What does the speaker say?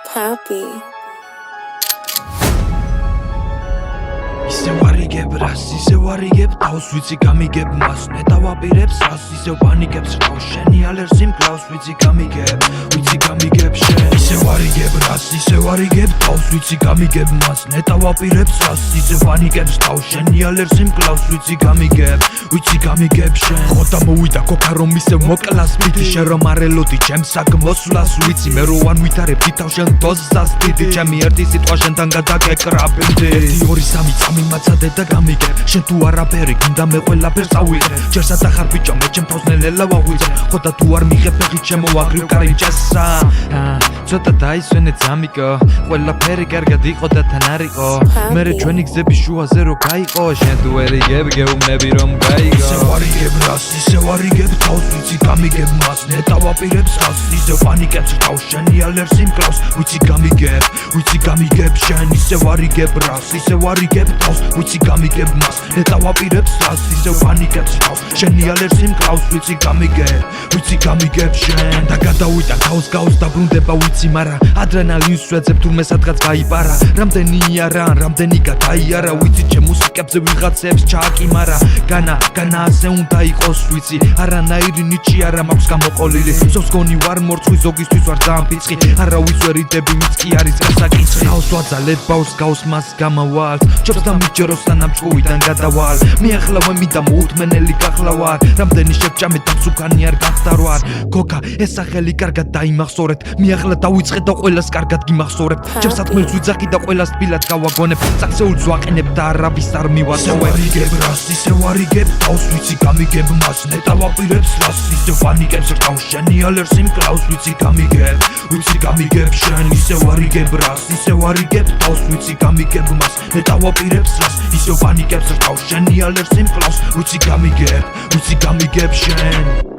Papi. Ისე ვარიგებ რას, ისე ვარიგებ თავს, ვიცი გამიგებ მას, ნეტა ვაპირებს რას, ისე ვანიგებს რთავს, შენი ალერსი მკლავს, ვიცი გამიგებ შენ. ისე ვარიგებ რას, ისე ვარიგებ თავს, ვიცი გამიგებ მას, ნეტა ვაპირებს რას, ისე ვანიგებს რთავს, შენი ალერსი მკლავს, ვიცი გამიგებ შენ. ხოდა მოვიდა ქოქა რომ ისევ მოკლას მითი, შენ რომ არელოდი ჩემს აღმოსვლას, ვიცი მე რო არ ვითარებ თითავს შენ დოზას დიდი, ჩემი ერთი სიტყვა შენთან გადაგეკრაფინდი. 1 2 3 მიმაცადე და გამიგებ, შენ თუ არაფერი გინდა მე ყველაფერს წავიღებ, ჯერსა და ხარ ბიჭო მე ჩემ თავს ნელ-ნელა ვაღვიძებ, ხოდა თუ არ მიღებ ფეხით შემოვაგრივ კარიჭასა. ცოტა დაისვენე ძამიკო, ყველაფერი კარგად იყო და თან არისო, მერე ჩვენი გზები შუაზე რო გაიყო, შენ თუ ვერ იგებ გეუბნები რომ გაიგო. ისე ვარიგებ რას, ისე ვარიგებ თავს, ვიცი გამიგებ მას, ნეტა ვაპირებს რას, ისე ვანიგებს რთავს, შენი ალერსი მკლავს, ვიცი გამიგებ შენ. ისე ვარიგებ რას, ისე ვარიგებ თავს, ვიცი გამიგებ მას, ნეტა ვაპირებს რას, ისე ვანიგებს რთავს, შენი ალერსი მკლავს, ვიცი გამიგებ შენ. და გადავიდა თავს გავს დაბრუნდება ვიცი, მარა ადრენალინს ვეძებ თურმე სადღაც გაიპარა, რამდენი არა ან რამდენი გადაიარა, ვიცი ჩემ მუსიკებზე ვიღაცებს ჩააკიმარა, განა ასე უნდა იყოს, ვიცი არანაირი ნიჭი არა მაქვს გამოყოლილი, სოს გონი ვარ მორცხვი, ზოგისთვის ვარ ძალიან ფიცხი, არავის ვერ იდები, ვინც კი არის გასაკითხი. თავს ვაძალებ ბავს გავს მას გამავალ, ჩობს და მიჯეროს სანამ ჭკუიდან გადავალ, მიახლავე მიდა მოუთმენელი გახლავარ, რამდენი შეჭამე და მსუქანი არ გახდარვარ. ქოქა ეს სახელი კარგად დაიმახსოვრეთ, მიახლა დავიწყე და ყველას კარგად გიმახსოვრებ, ჩემს ატმელს ვიძახი და ყველას თბილად გავაგონებ, წაქცეულს ვაყენებ და არავის არ მივატოვებ. ვარიგებ რას, ისე ვარიგებ თავს, ვიცი გამიგებ მას, ნეტა ვაპირებს რას, ისე ვანიგებს რთავს, შენი ალერსი მკლავს, ვიცი გამიგებ შენ. ისე ვარიგებ რას, ისე ვარიგებ თავს, ვიცი გამიგებ მას, ნეტა ვაპირებს რას, ისე ვანიგებს რთავს, შენი ალერსი მკლავს, ვიცი გამიგებ შენ.